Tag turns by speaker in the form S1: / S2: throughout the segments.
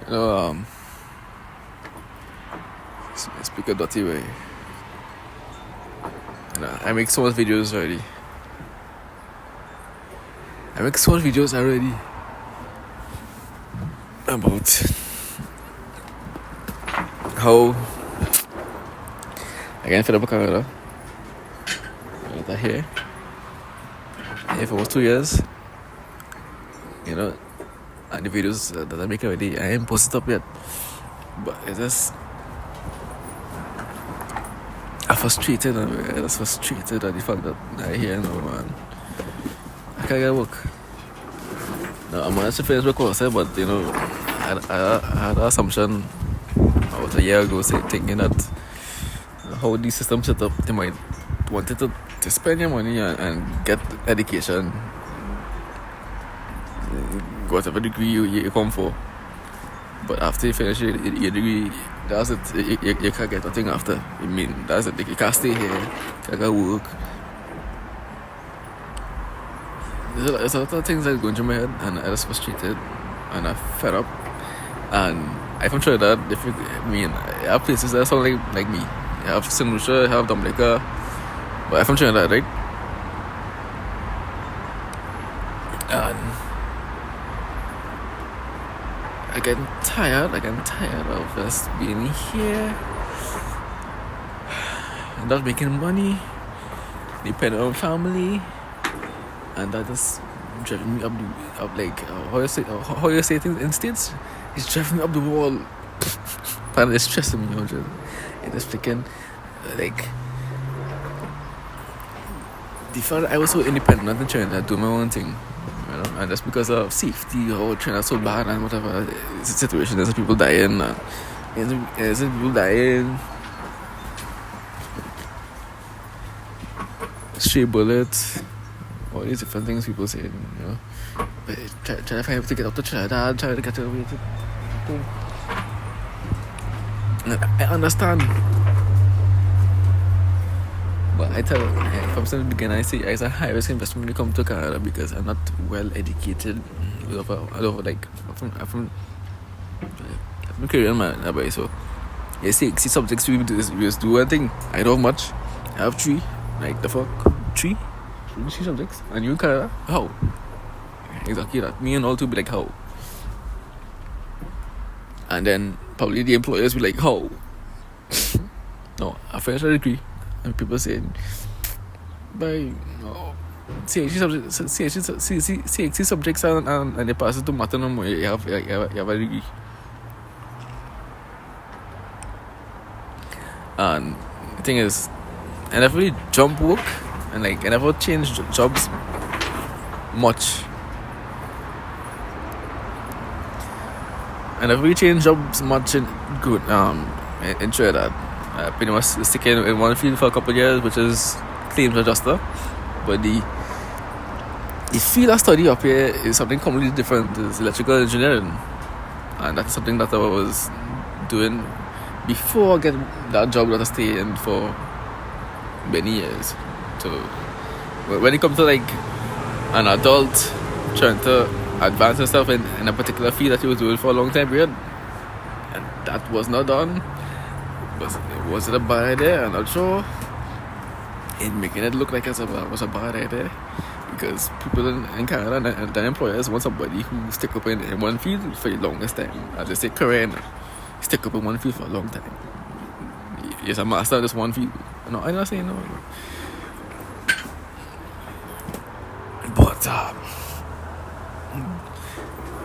S1: You know, speak a dirty way. You know, I make so much videos already. About how I get fed up with Canada. Here for almost 2 years. You know, and the videos that I make already, I ain't posted up yet. But it's just I'm frustrated at the fact that I hear no man. I can't get work. No, I'm actually finished my course, but you know, I had an assumption about a year ago thinking that how these systems set up, they might wanted to spend your money and get education, whatever degree you come for. But after you finish your degree, that's it. You can't get nothing after. I mean, that's it. You can't stay here. You can't work. There's a lot of things that go into my head, and I was frustrated, and I fed up. And I'm from Trinidad. I have places that sound like me. I have St. Lucia, I have Dominica, but I'm from Trinidad, right? And I get tired of just being here, not making money, depending on family, and that is driving me up like how you say things in States. It's driving me up the wall, and it's stressing me out. It is freaking like the fact that I was so independent and trying to do my own thing, you know, and that's because of safety or China so bad and whatever the situation. There's people dying, there's people dying, stray bullets, all these different things people say, you know. But try to find to get up to Trinidad, try to get away to. I understand. But I tell from the beginning, I say it's a high risk investment when you come to Canada because I'm not well educated. I'm from Korean man, so you see subjects we just do one thing. I don't have much. I have three. Like the fuck? Three subjects. And you in Canada? How? Exactly that. Me and all two be like, how? And then probably the employers be like, how? No, I finished a degree. And people saying, by CHC subjects and they pass it to math no more, you have a degree. And the thing is, I never really jump work and I never change jobs much. I never really changed jobs much in Trinidad. I've been sticking in one field for a couple of years, which is claims adjuster. But the field I study up here is something completely different. It's electrical engineering, and that's something that I was doing before I get that job that I stay in for many years. So when it comes to like an adult trying to advance yourself in a particular field that you was doing for a long time period, and that was not done. Was it a bad idea? I'm not sure. In making it look like it was a bad idea, because people in Canada and their employers want somebody who stick up in one field for the longest time. As they say, Korean, stick up in one field for a long time. Yes, a master in this one field. No, I'm not saying no. But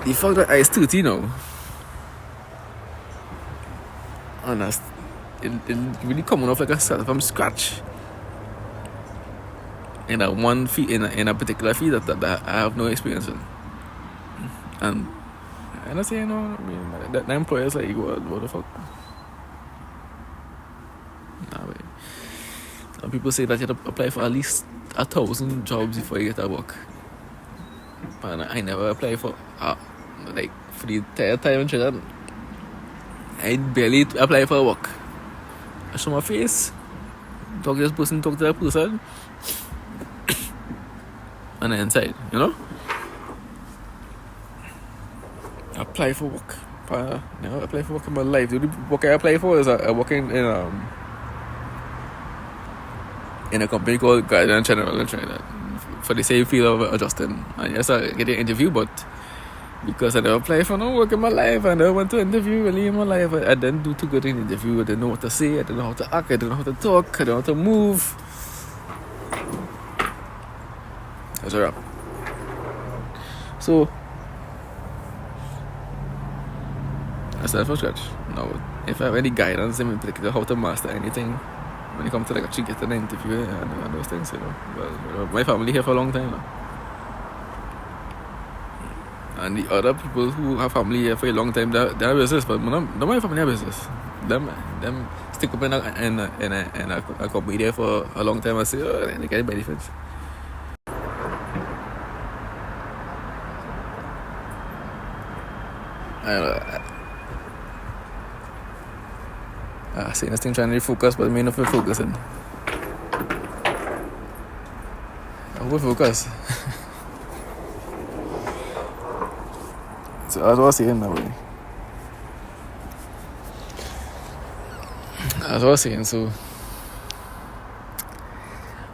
S1: the fact that I is 30 now, and it really coming off like a start from scratch in a one field, in a particular field that I have no experience in. And I say no, I mean the employers like what the fuck. Nah, wait. Some people say that you have to apply for at least 1,000 jobs before you get a work. And I never apply for like for the entire time in Trinidad. I barely apply for work. I show my face, talk to that person, and then inside, you know? Apply for work. No, I apply for work in my life. The only work I apply for is working in a company called Guardian General in Trinidad for the same field of adjusting. And yes, I get an interview, but because I never applied for no work in my life, I never went to interview really in my life. I didn't do too good in the interview. I didn't know what to say. I didn't know how to act. I didn't know how to talk. I didn't know how to move. That's a wrap. So I started from scratch. Now, if I have any guidance in particular how to master anything when it comes to like actually getting an interview and those things, well, my family here for a long time now. And the other people who have family here for a long time, they have business, but not my family have business. Them stick up in a company there for a long time and say, oh, they get benefits. I see this thing trying to refocus, but me not focusing. I will focus. So as I was saying that way. As I was saying, so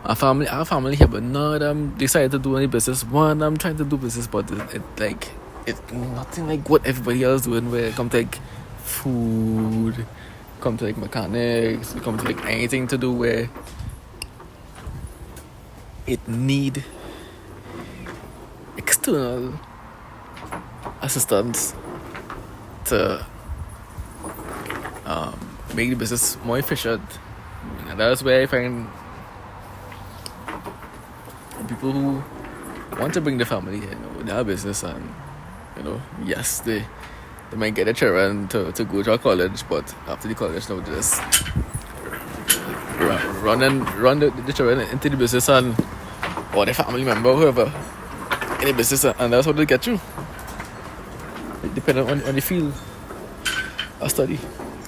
S1: our family here, but none of them decided to do any business. One of them trying to do business, but it's nothing like what everybody else doing. Where it come to like food, come to like mechanics, come to like anything to do where it need external assistance to make the business more efficient. And that's where I find people who want to bring the family, their business, and yes, they might get a children to go to a college, but after the college, now they just run the children into the business and or the family member, whoever, in the business, and that's how they get you. Depending on the field of study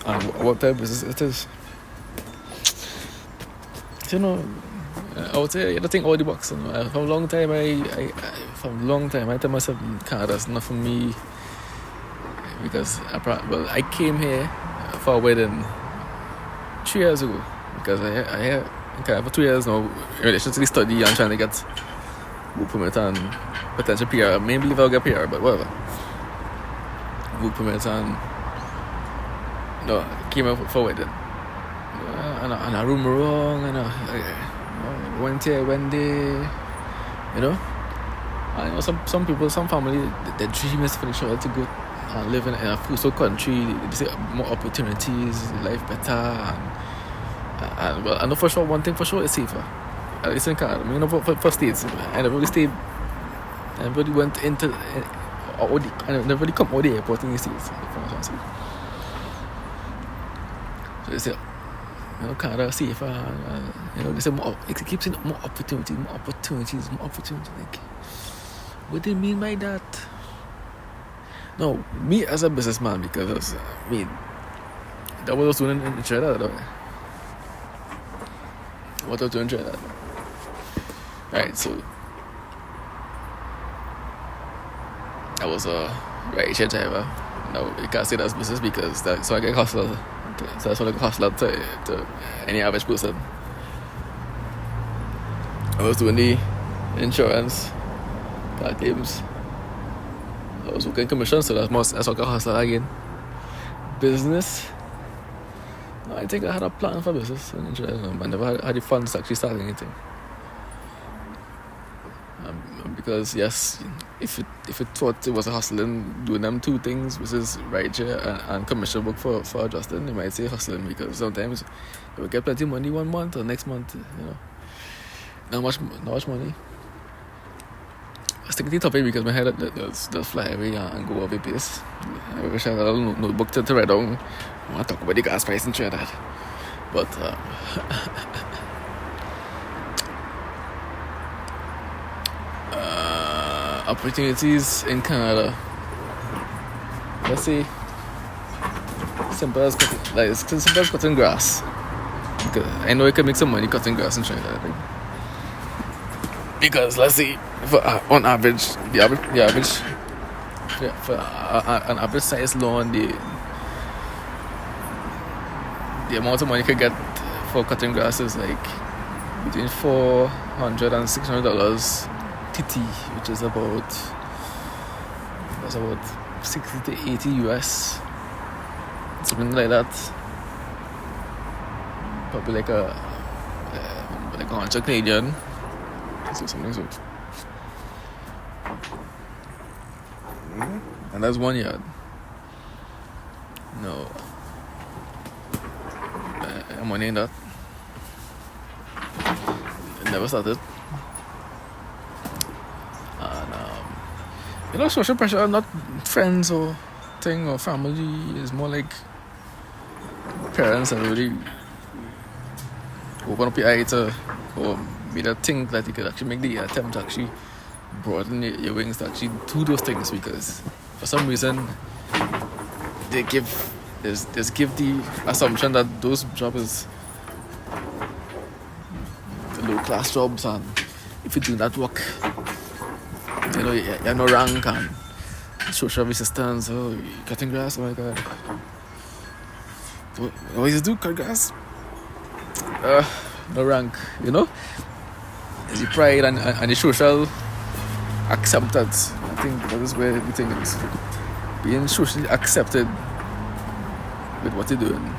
S1: and what type of business it is. So, I would say I don't think all the box. For a long time, I tell myself, Canada's not for me, because I came here for a wedding 3 years ago, because I had for 2 years now in relation to the study and trying to get work permit and potential PR. Maybe if I'll get PR, but whatever. Work permit and came up for wedding. And I room wrong, and I went here, went there, And some people, some family, their dream is for the child to go and live in a full country. They say more opportunities, life better, and well, I know for sure one thing for sure is safer. At least in Canada, for states, and everybody went into and everybody come out the airport in the states. So they say, Canada safer. They say more. It keeps saying more opportunities. Like, what do you mean by that? No, me as a businessman, because that was doing in Trinidad. What I was doing in Trinidad. Right, so I was a rideshare driver. No, you can't say that's business because so I get hustled. So that's what I get hustled to any average person. I was doing the insurance, car claims. I was working commission, so that's what I got hustled again. Business. No, I think I had a plan for business in insurance. I never had the funds to actually start anything. Because yes, if it thought it was a hustling, doing them two things, which is rideshare and commission work for adjusting, they might say hustling, because sometimes you will get plenty of money one month or next month, not much money. I stick to the topic because my head does fly away and go off a pace. I wish I had a little notebook to write down. I want to talk about the gas price in Trinidad, but opportunities in Canada. Let's see. Simple as cutting grass. Because I know you can make some money cutting grass in Trinidad. Because let's see, on average, the average for an average size lawn, the amount of money you could get for cutting grass is like between $400 and $600 TT, which is about 60 to 80 US, something like that. Probably like a 100 Canadian, so something so. And that's 1 yard. No, I'm money in that. It never started. And social pressure, not friends or thing or family, is more like parents that really open up your eye to, or made a think that you could actually make the attempt to actually broaden your wings to actually do those things, because for some reason they give the assumption that those jobs is the low class jobs, and if you do that work, you know, you have no rank, and social resistance. Oh, you're cutting grass, oh my god. What you do, cut grass? No rank, you know? It's the pride and the social acceptance. I think that is where the thing is. Being socially accepted with what you're doing.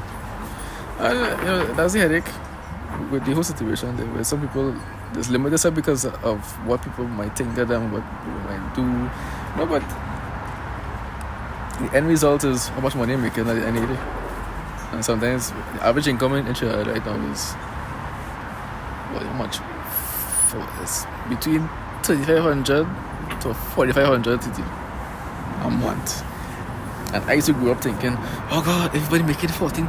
S1: And, you know, that's the headache with the whole situation. There were some people just limit themselves because of what people might think of them, what people might do. No, but the end result is how much money you're making at the end of the day. And sometimes the average income in Trinidad right now is how much? It's between 3,500 to 4,500 a month. And I used to grow up thinking, oh God, everybody making $14,000,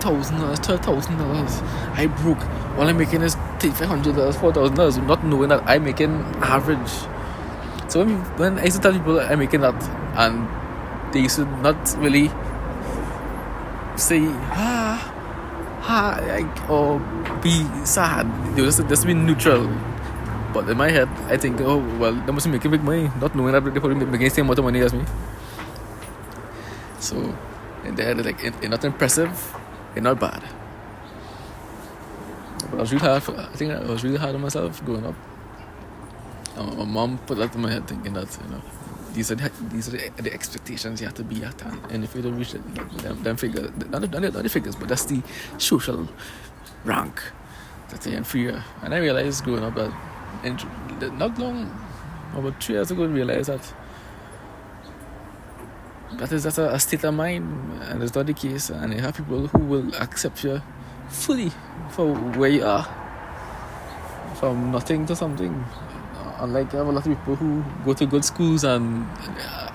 S1: $12,000. I broke. All I'm making is $3,500, $4,000, not knowing that I'm making average. So when I used to tell people I'm making that, and they used to not really say like, or be sad. They would just be neutral. But in my head, I think, oh well, they must be making big money, not knowing that they're probably making the same amount of money as me. So in their head, like, it's not impressive, it's not bad. But I was really hard on myself growing up. My mom put that in my head, thinking that, you know, these are the expectations you have to be at, and if you don't reach them figures, not the figures, but that's the social rank that you're inferior. And I realized growing up that, not long, about 3 years ago, I realized that's a state of mind, and it's not the case. And you have people who will accept you fully for where you are, from nothing to something. Unlike, I have a lot of people who go to good schools, and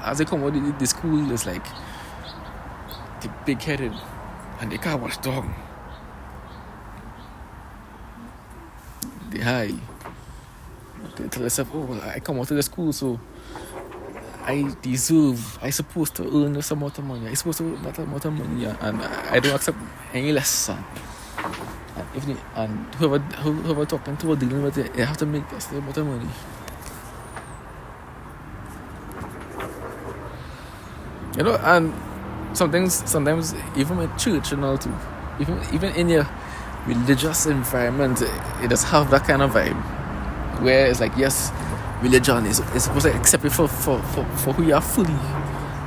S1: as they come out of the school, it's like they're big-headed and they can't watch dog. They high. They tell themselves, oh, well, I come out of the school, so I supposed to earn some amount of money. I supposed to earn that amount of money, and I don't accept any less. And whoever talking to or dealing with it, they have to make that amount of money. You know, and sometimes even in church and all too, even in your religious environment, it does have that kind of vibe, where it's like, yes, religion is supposed to accept you for who you are fully.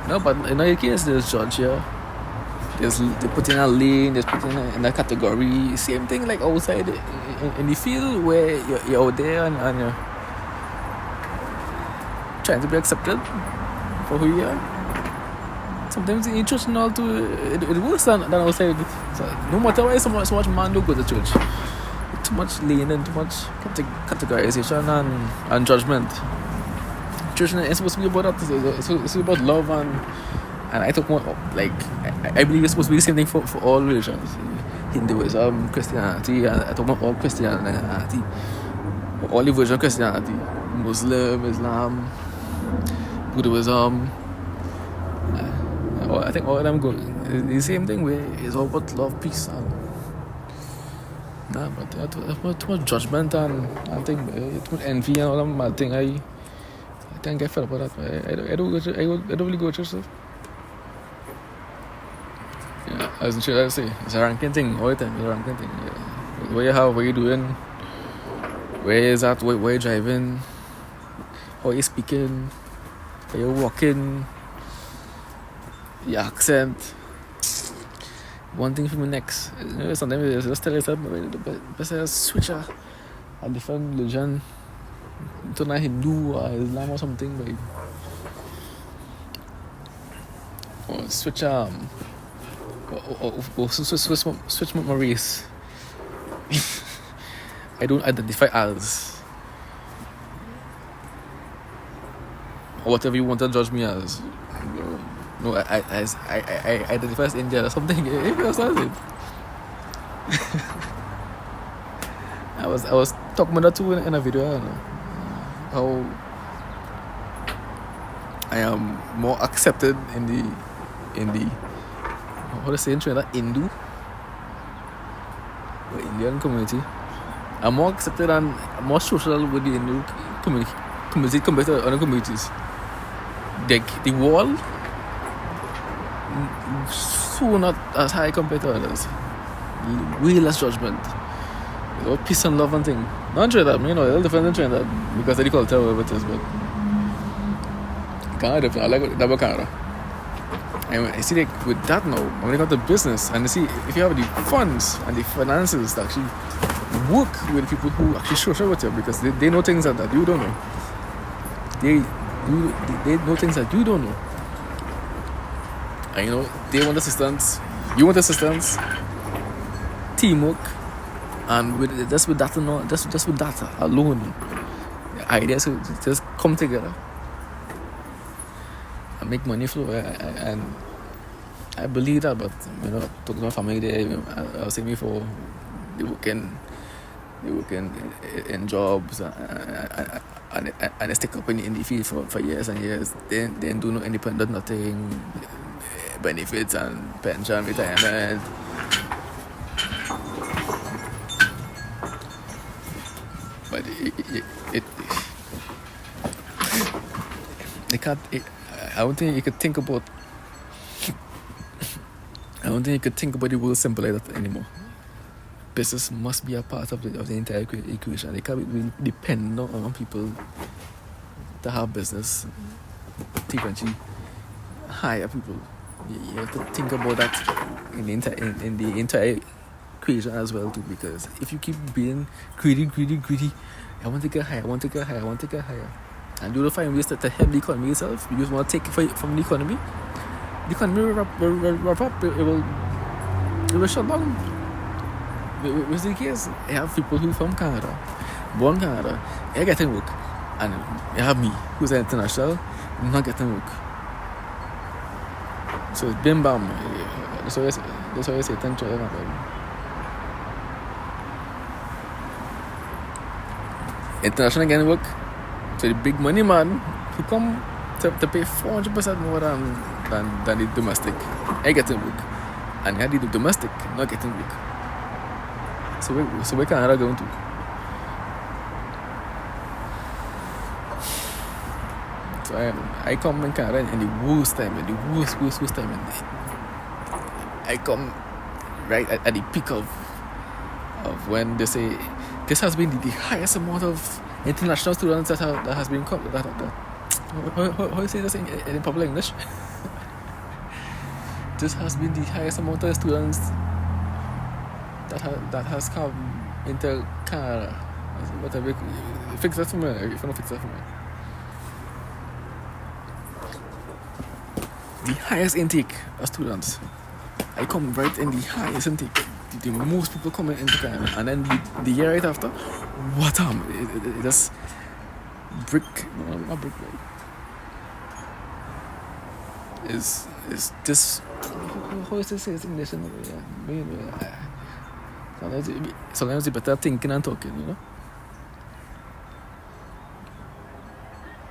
S1: No, but in our case, there's judge here. They put in a lane, they put in a category. Same thing like outside in the field where you're out there and you're trying to be accepted for who you are. Sometimes in church and all too, it works than outside. So no matter why so much man don't go to church. Too much lane and too much categorization and judgment. Church is supposed to be about that. It's about love and I talk more like I believe it's supposed to be the same thing for all religions. Hinduism, Christianity, and I talk about all Christianity, all the versions of Christianity, Muslim, Islam, Buddhism. I think all of them go the same thing, where it's all about love, peace, and but too much judgment and thing, too much envy and all that mad thing. I Can't get fed up with that. I don't really go to church stuff. Yeah, as in I say, it's a ranking thing all the time. It's a ranking thing. Yeah. What you doing, where is that, where you driving, how you speaking, how you walking, your accent. One thing for me next. Sometimes you just tell yourself, but switch a different religion to not Hindu or Islam or something, but or switch switch my race. I don't identify as, or whatever you want to judge me as. No, I identify as Indian or something. If you understand it. I was talking about that too in a video. I don't know how I am more accepted in the how to say in Trinidad, Hindu or Indian community. I'm more accepted and more social with the Hindu community compared to other communities. The wall so not as high compared to others. Way less judgment. Peace and love and thing. Not Trinidad, it's a little different than Trinidad because of the culture whatever it is, but Canada different. I like that about Canada. And I see like with that now, when it comes to business, and you see if you have the funds and the finances to actually work with people who actually social with you, because they know things that you don't know. They know things that you don't know. And they want assistance, you want assistance, teamwork, and with that alone, the ideas just come together and make money flow. And I believe that, but talking to my family, I was saying before, they working in jobs and they stick up in the field for years and years. They do no independent nothing, benefits and pension, retirement. But I don't think you could think about the world simple like that anymore. Business must be a part of the entire equation. They can't really depend on people to have business, to eventually hire people. You have to think about that in the entire equation as well too, because if you keep being greedy, I want to get higher, and you will find ways to help the economy itself. You just want to take it from the economy. The economy will wrap up. It will shut down. What's the case? I have people who from Canada, born Canada, they're getting work, and you have me, who's international, not getting work. So it's bim bam. That's why I say thank you. International getting work. So the big money man who come to pay 400% more than the domestic, I getting work, and I the domestic not getting work. So where Canada going to? So I come in Canada in the worst time, worst time. I come right at the peak of when they say this has been the highest amount of international students that has been how you say this in public English? This has been the highest amount of students that has come into Canada. Whatever, fix that for me. If you don't fix that for me. The highest intake of students. I come right in the highest intake. The most people coming into Canada, and then the year right after, what it just brick, no, not brick, right? Is this how is this in English? Sometimes you better thinking and talking,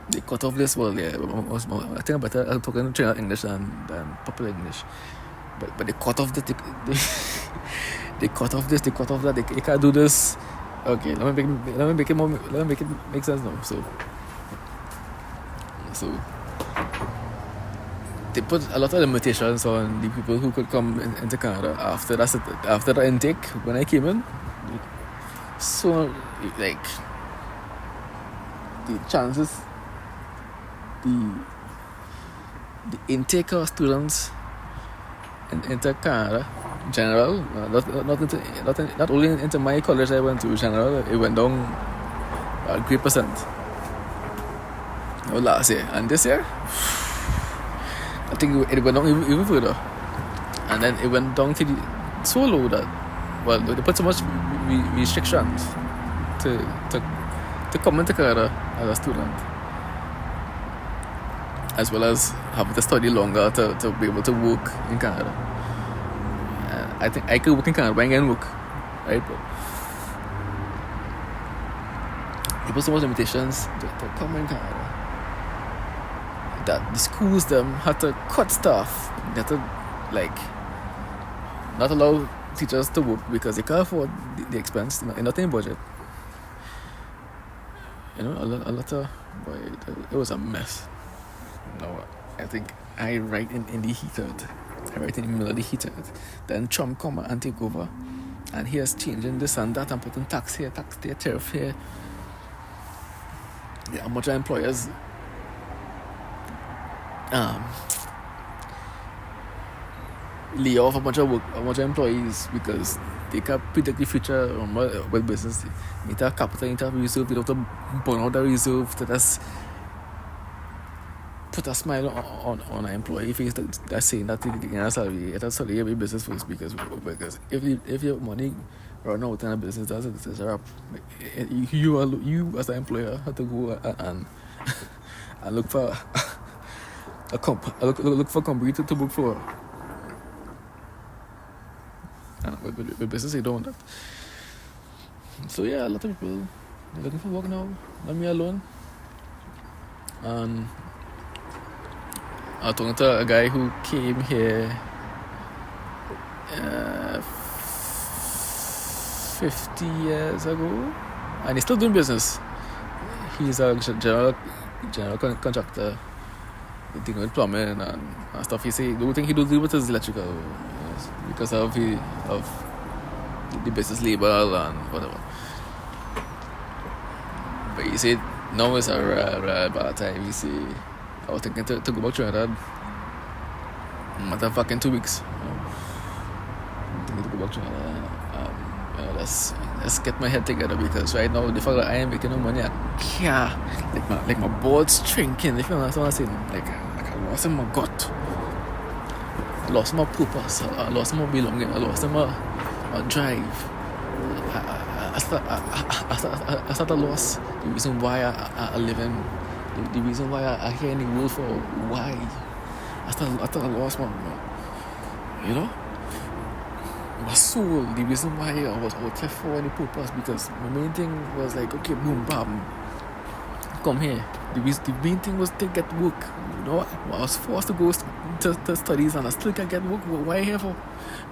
S1: They cut off this world, yeah. I think I better talking Trinidad English than popular English. But they cut off they cut off this, they cut off that. They can't do this. Okay, let me make it make sense now. So So they put a lot of limitations on the people who could come into Canada after the intake when I came in. So like the chances, the intake of students into Canada general, not only into my college I went to general, it went down a great percent. Last year and this year, I think it went down even further, and then it went down to so low that they put so much restrictions to come into Canada as a student, as well as having to study longer to be able to work in Canada. I think I could work in Canada, but I can't work, right? But they put so much limitations to come in Canada that the schools them had to cut staff. They had to not allow teachers to work because they can't afford the expense, not in budget. A lot of it was a mess. I think I write in the heated. I write in the middle of the heated. Then Trump come and take over, and he is changing this and that and putting tax here, tax there, tariff here. Yeah, much employers lay off a bunch of employees because they can't predict the future with business. You need to have capital, you need to have reserve, you have to burn out the reserve to just put a smile on an employee face that's saying that they get a salary. It's a salary every business first because if your money run out in a business, that's a wrap. You as an employer have to go and look for look for a company to work for. And with business, they don't. So yeah, a lot of people are looking for work now. Not me alone. And I was talking to a guy who came here 50 years ago, and he's still doing business. He's a general contractor, dealing with plumbing and stuff. He say the only thing he do with is electrical, because of the business label and whatever. But he said now is a real bad time. He say I was thinking to go back to Trinidad. Matter of fact, in 2 weeks. I'm thinking to go back to Trinidad. Let's get my head together, because right now the fact that I am making no money, I can't. Like my board's shrinking. If you understand what I'm saying, like I lost in my gut. I lost my purpose. I lost my belonging. I lost my drive. I start to lose the reason why I live in, the reason why I here in the world for why. I thought I lost my soul, the reason why I was out here for any purpose, because my main thing was like, okay, boom, bam, come here. The main thing was to get work. I was forced to go to studies and I still can't get work. Why here for?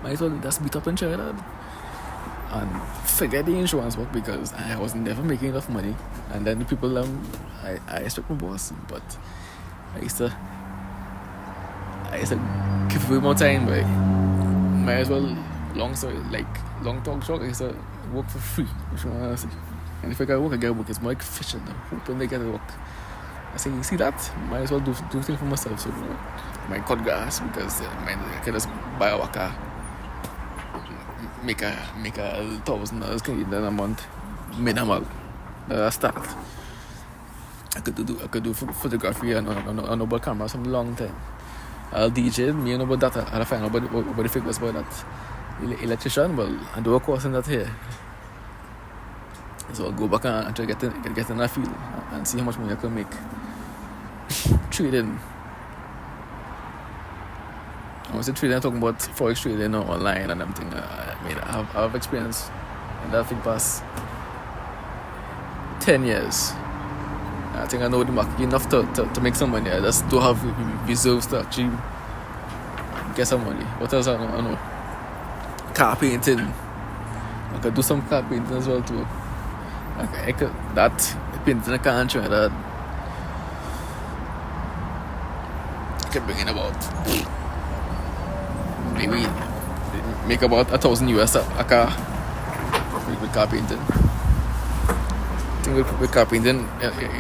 S1: Might as well just beat up in Trinidad and forget the insurance work, because I was never making enough money. And then the people I expect my boss, but I used to give away more time, but might as well, long talk short, I used to work for free, which you want to say. And if I get work, I get work. It's more like fishing. I'm hoping they get work. I say, you see that? Might as well do things for myself. So I might cut grass, because I can just buy a waka, make a $1,000 Canadian a month minimal. Start. I could do photography and on mobile camera some long time. I'll DJ, me and about that. I'll find out about the figures about that. Electrician, well, I do a course in that here. So I'll go back and try to get in that field and see how much money I can make. Trading. I was trading, I'm talking about forex trading or online and everything. I have experience in that thing past 10 years. I think I know the market enough to make some money. I just don't have reserves to actually get some money. What else I know? Car painting. I could do some car painting as well too. I could that painting I can't try that. can bring in about maybe make about $1,000 a car with car painting. I think with car painting,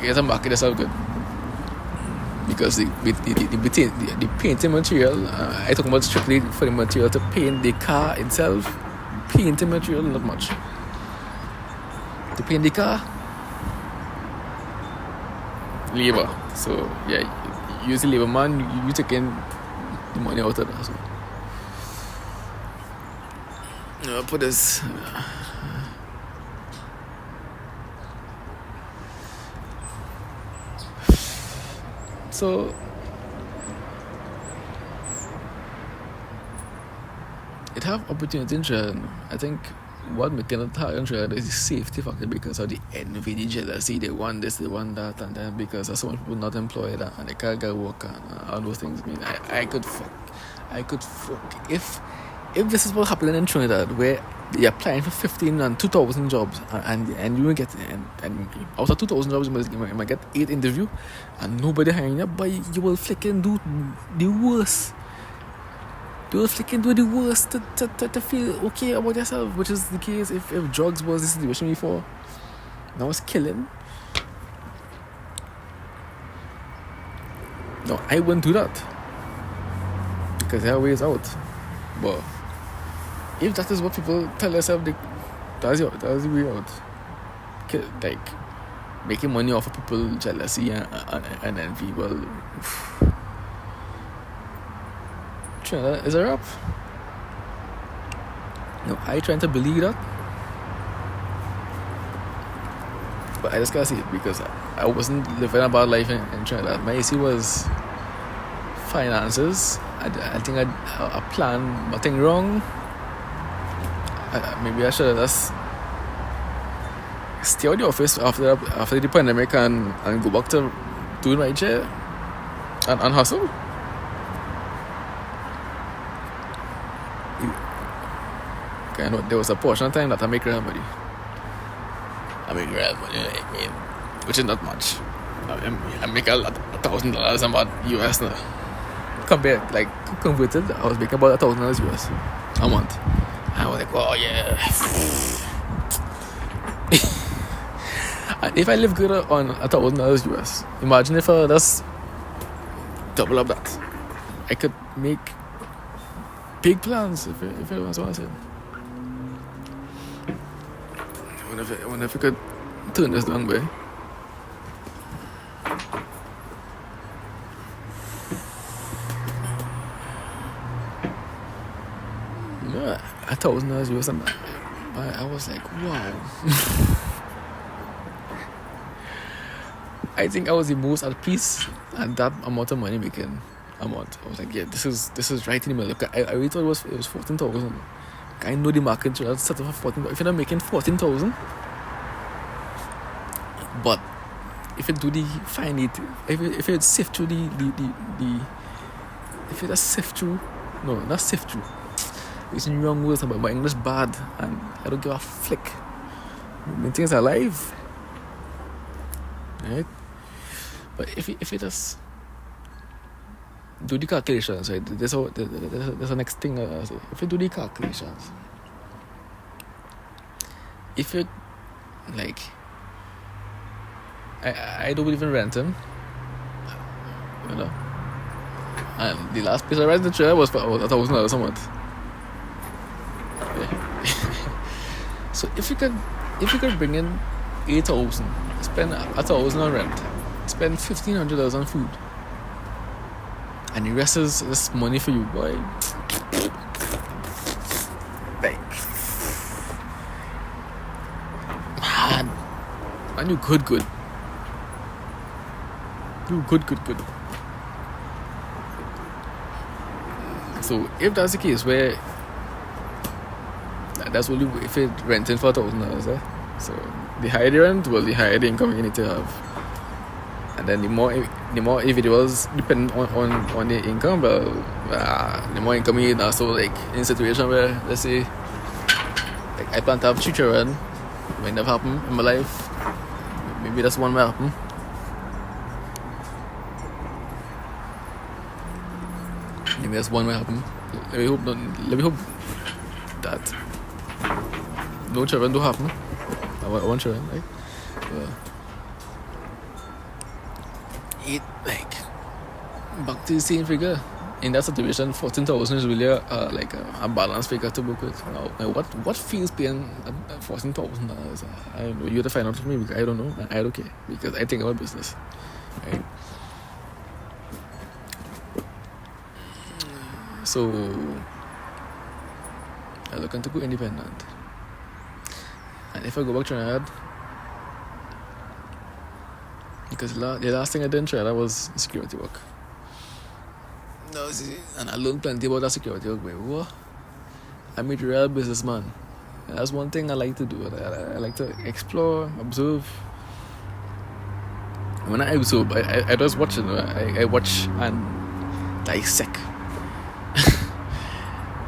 S1: it's a market that's all good. Because the painting material, I talk about strictly for the material to paint the car itself. Painting material, not much. To paint the car, labor. So yeah, you use the labor man, you taking the money out of that. So put this. So it have opportunity in Trinidad. I think what making it hard in Trinidad is the safety factor because of the envy, the jealousy. They want this, they want that, and then because there's so many people not employed and they can't get work and all those things. I mean, I could fuck if this is what happening in Trinidad, where you're applying for 15 and 2,000 jobs, and you will get and out of 2,000 jobs you might get 8 interview, and nobody hiring you, but you will flicking do the worst. You will flicking do the worst to feel okay about yourself, which is the case if drugs was the situation before. Now it's killing. No, I wouldn't do that because there are ways out, but if that is what people tell themselves, that's the way out. Like making money off of people jealousy and envy. Well, Trinidad is a wrap. No, I trying to believe that, but I just can't see it because I wasn't living a bad life in Trinidad. My issue was finances. I think I planned nothing wrong. Maybe I should have just stay out the office after the pandemic and go back to doing my job and hustle. Okay, I know there was a portion of time that I make real money. I mean, which is not much. I make $1,000 about US now. Compared, like converted, I was making about $1,000 US a month. I was like, oh yeah. And if I live good on $1,000 US, imagine if I just double up that. I could make big plans if it was what I said. I wonder if I could turn this down, boy. Yeah, $1,000 US, and I was like, wow. I think I was the most at peace at that amount of money making amount. I was like, yeah, this is right in the middle. I really thought it was 14,000. I know the market should have set up for 14,000. If you're not making 14,000, but if you do the find it, if you sift through if you just sift through, no, not sift through. It's in wrong words, but my English bad, and I don't give a flick. When things are alive, right? But if you just do the calculations, right? There's the next thing I say. If you do the calculations, if you like, I don't believe in renting, you know. And the last place I rented was for $1,000 a month. Yeah. So if you could bring in 8,000, spend 1,000 on rent, spend $1,500 on food, and the rest is just money for you, boy. Like, man, you good. You good. So if that's the case, where that's only if it renting for $1,000, so the higher the rent, well, the higher the income you need to have, and then the more individuals depend on the income, well, the more income you need. So like in a situation where, let's say, like I plan to have 3 children, it might never happen in my life. Maybe that's one may happen. Maybe that's one way happen. Let me hope not. Let me hope that no children do happen. I want children, right? It like back to the same figure. In that situation, 14,000 is really a balanced figure to book with. Now, what feels paying $14,000? I don't know. You have to find out for me because I don't know. I don't care because I think about business. Right? So I'm looking to go independent. And if I go back to Trinidad, because the last thing I did in Trinidad was security work. No, see, and I learned plenty about that security work. But I'm a real businessman. And that's one thing I like to do. I like to explore, observe. When I observe, I just watch it. I watch and dissect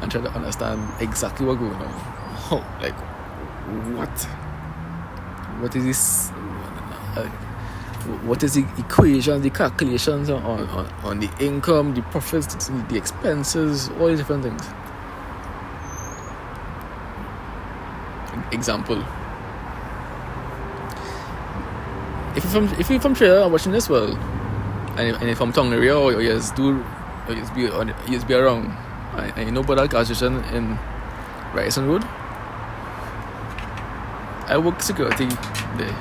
S1: and try to understand exactly what's going on. Oh, like what is this? What is the equation, the calculations on the income, the profits, the expenses, all these different things. Example. If you're from Trinidad and watching this, well, and if I'm tongue area or you just be around, and you know about that gas station in Ryerson Road, I work security there.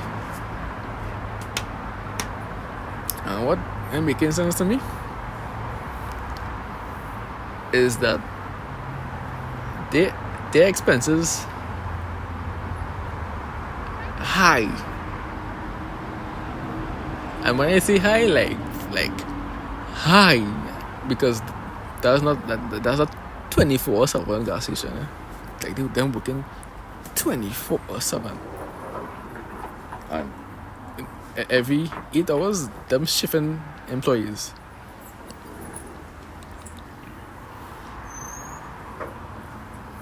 S1: And what ain't making sense to me is that their expenses high. And when I say high, like high, because that's not 24/7 gas station. Like them working 24/7, and every 8 hours, them shifting employees.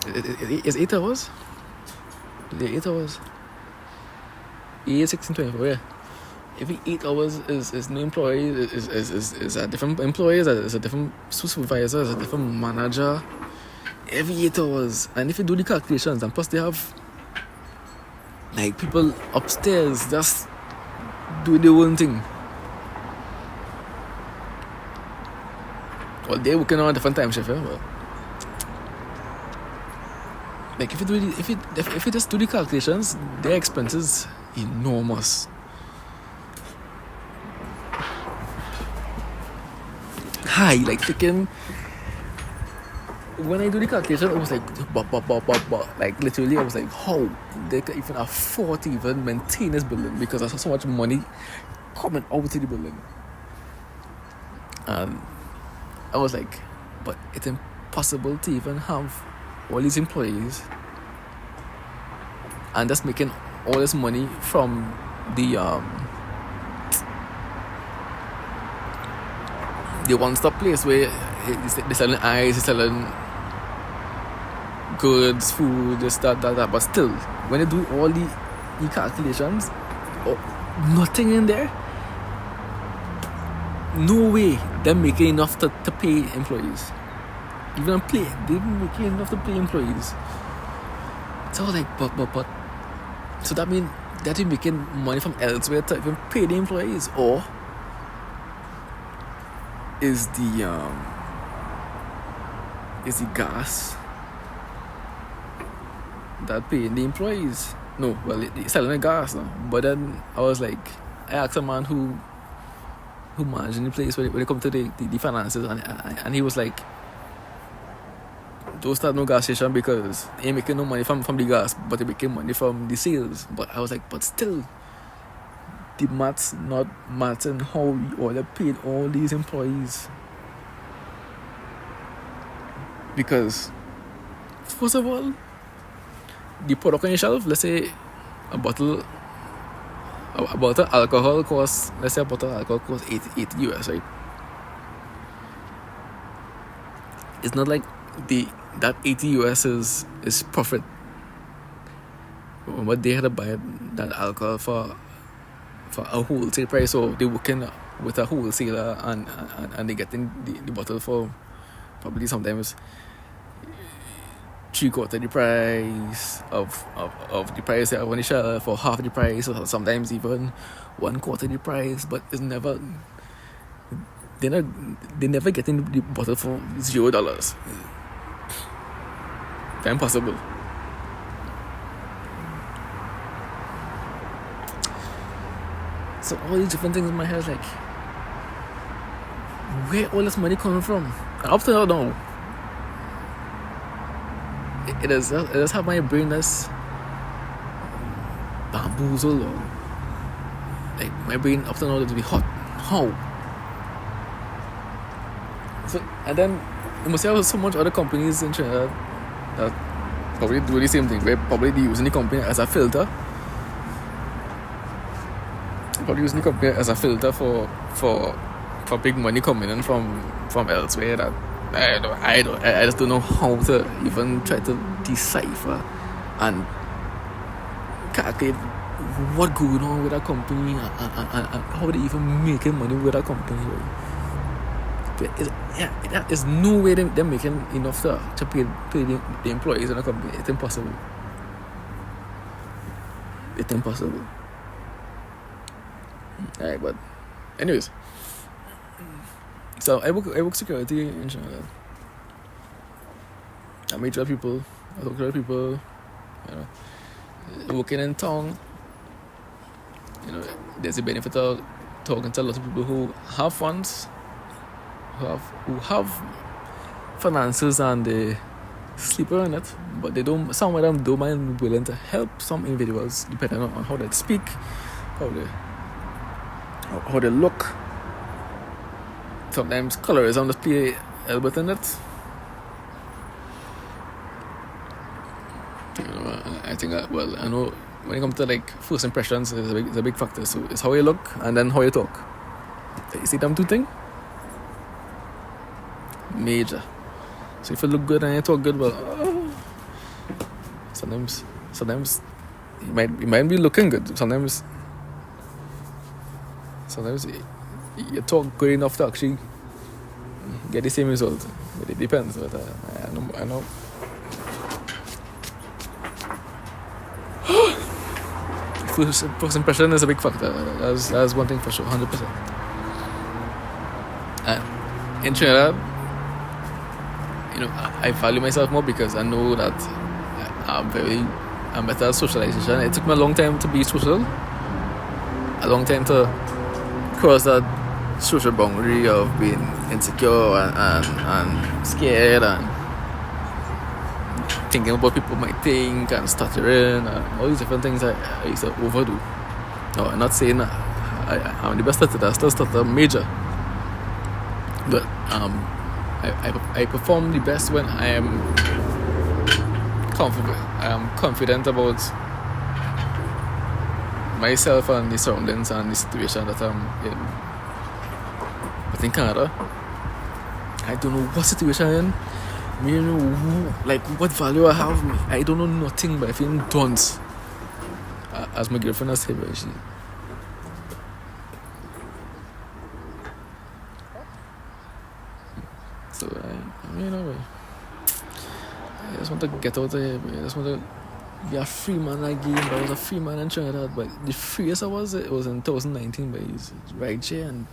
S1: It's 8 hours? Yeah, 8 hours. 8, 16, 24, yeah. Every 8 hours is new employee, is a different employee, is a different supervisor, is a different manager. Every 8 hours. And if you do the calculations, and plus they have like people upstairs just doing their own thing. Well, they're working on a different time shift, yeah? Well, like if you just do the calculations, their expenses enormous. High, like freaking. When I do the calculation, it was like, like literally, I was like, how they can even afford to even maintain this building because there's so much money coming out of the building. And I was like, but it's impossible to even have all these employees and just making all this money from the one-stop place where they're selling ice, they're selling goods, food, this, that, but still, when they do all the calculations, nothing in there, no way they're making enough to pay employees. Even they're making enough to pay employees. So like, but so that means that you're making money from elsewhere to even pay the employees, or is the gas that paying the employees? No, well, it's selling the gas now. But then I was like, I asked a man who managed the place when it come to the finances, and he was like, don't start no gas station because they ain't making no money from the gas, but they making money from the sales. But I was like, but still, the maths not matching how we all paid all these employees. Because first of all, the product on your shelf, let's say a bottle of alcohol costs, let's say a bottle of alcohol costs 80 US, right? It's not like that 80 US is profit. But they had to buy that alcohol for a wholesale price, so they're working with a wholesaler and they getting the bottle for probably sometimes three-quarter the price of the price they have on the shelf, for half the price, or sometimes even one quarter the price, but it's never they never get in the bottle for $0. It's impossible. So all these different things in my head, like, where all this money coming from? And up to now, it does have my brain that's bamboozled, or like my brain up to now to be hot. How? So, and then you must have so much other companies in Trinidad that probably do the same thing. Where probably they using the company as a filter. Probably using the company as a filter for big money coming in from elsewhere. That I just don't know how to even try to decipher and calculate what going on with that company, and how they even making money with that company. There is no way they're making enough to pay the employees in a company. It's impossible. It's impossible. Alright, but anyways, so I work security in Trinidad. I meet a lot of people. I talk to a lot of people. Working in town, there's a benefit of talking to a lot of people who have funds, who have finances, and they sleep on it, but they don't. Some of them don't mind willing to help some individuals, depending on how they speak, how they look. Sometimes colorism just play a little bit in it. I think I know when it comes to like first impressions, it's a big factor. So it's how you look and then how you talk. You see them two things? Major. So if you look good and you talk good, well, sometimes you might be looking good. Sometimes you talk good enough to actually get the same result. But it depends. But I know. First impression is a big factor. That's one thing for sure, 100%. And in Trinidad, I value myself more because I know that I'm better at socialization. It took me a long time to be social, a long time to cross that social boundary of being insecure and scared and thinking about what people might think and stuttering and all these different things I used to overdo. No, I'm not saying that I'm the best stutterer. I still stutter major, but I perform the best when I am confident about myself and the surroundings and the situation that I'm in. But in Canada, I don't know what situation I'm in. Like what value I have. I don't know nothing, but I feel dunce. As my girlfriend has said, so I just want to get out of here. I just want to be a free man again. I was a free man in Trinidad, but the freest I was, it was in 2019. But it's right here and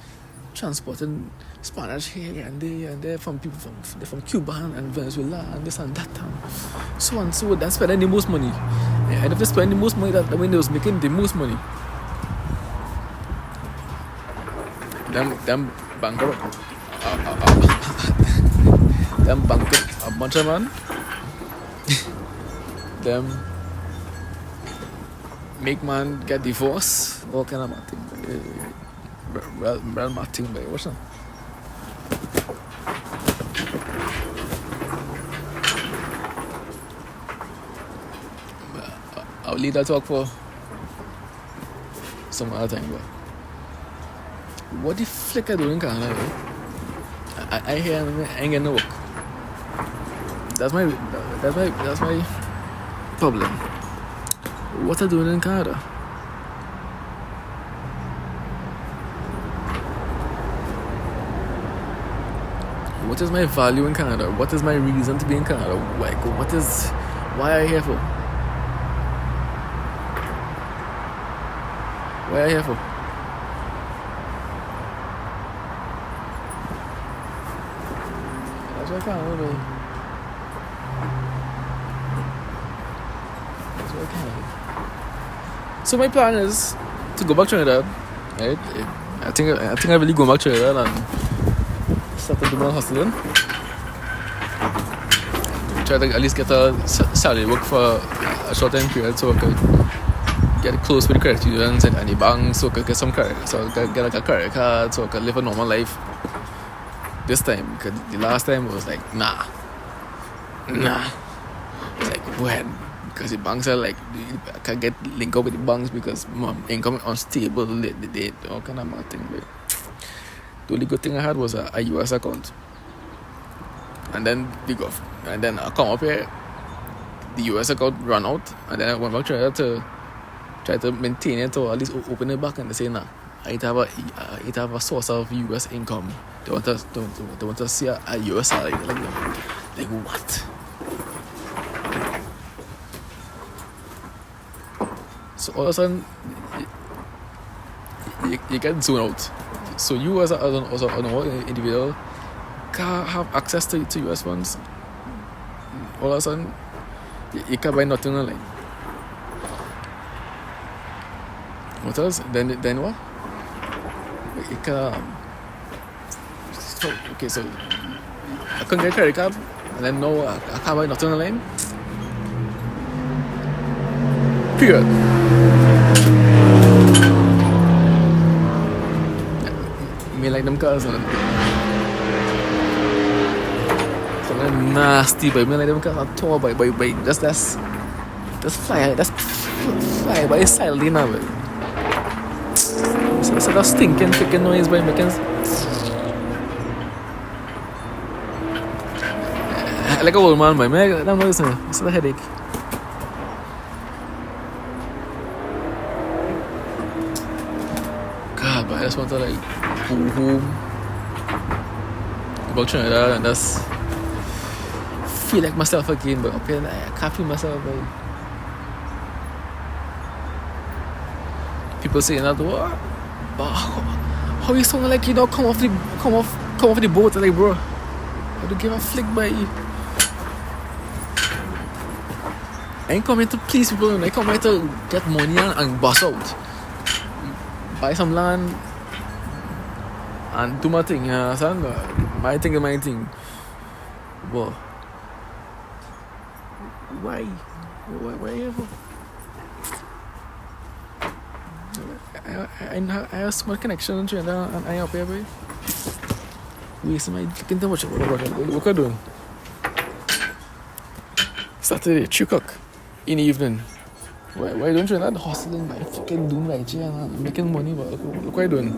S1: transporting Spanish here and there from people from Cuba and Venezuela and this and that and so on. So that's spending the most money. And if they spend the most money, that when they was making the most money, them bankrupt, them bankrupt a bunch of man. Them make man get divorced, all kind of thing. Real Martin, but what's that? I'll leave that talk for some other time. But what the flick I doing, Canada? I hear I ain't getting no work. That's my problem. What I doing in Canada? what is my value in Canada? What is my reason to be in Canada? Like, why are you here for? Why are you here for? That's what I can't do. That's what I can't do. So my plan is to go back to Trinidad, right? I think I really go back to Trinidad and start to do my hustling. Try to at least get a salary work for a short time period so I could get close with the credit unions and the banks so I could get some credit, so I could get like a credit card so I could live a normal life. This time, because the last time it was like, nah. It's like, when? Because the banks are like, I can't get linked up with the banks because my income is unstable, they all kind of mad thing. But the only good thing I had was a US account. And then I come up here, the US account ran out, and then I went back to try to maintain it or at least open it back, and they say, nah, I need to have a source of US income. They want to see a US salary. Like what? So all of a sudden, you get zoned out. So you as an individual can't have access to US funds. All of a sudden, you can't buy nothing online. What else? Then what? You can't. So I couldn't get a credit card, and then no, I can't buy nothing online. Period. Me like them cars, and something nasty, but me like them cars at all, but just fly by silently now, but so that stinking freaking noise by making. Like a old man, man. I don't know, it's a headache. God, but I just want to like go home, go back to Trinidad, and just feel like myself again. But up here, I can't feel myself. Like, people saying that, what? How you sound like you don't come off the boat? Like, bro, I don't give a flick by you. I ain't coming to please people, I come here to get money and bust out. Buy some land and do my thing, you understand? My thing is my thing. But why? Why ever? I have small connection in Trinidad and I up here, boy. Wasting my fucking time. What are you doing? Saturday, 3 o'clock in the evening. Why don't you not hustling, my fucking doing right here and making money? But look what you're doing.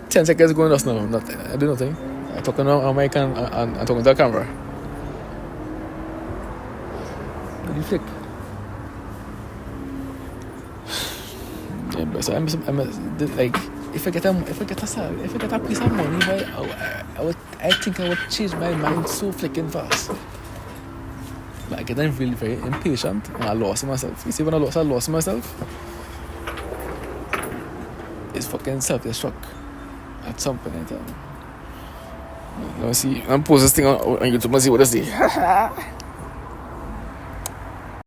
S1: 10 seconds going just now. Nothing. I do nothing. I'm talking on mic and I'm talking to the camera. What do you think? Yeah, but so I'm like, if I get a piece of money, boy, I think I would change my mind so flicking fast. But I get really very impatient and I lost myself. You see, when I lost myself, it's fucking self-destruct at some point in time. Let me see. I'm posting this thing on YouTube. Let's see what I see.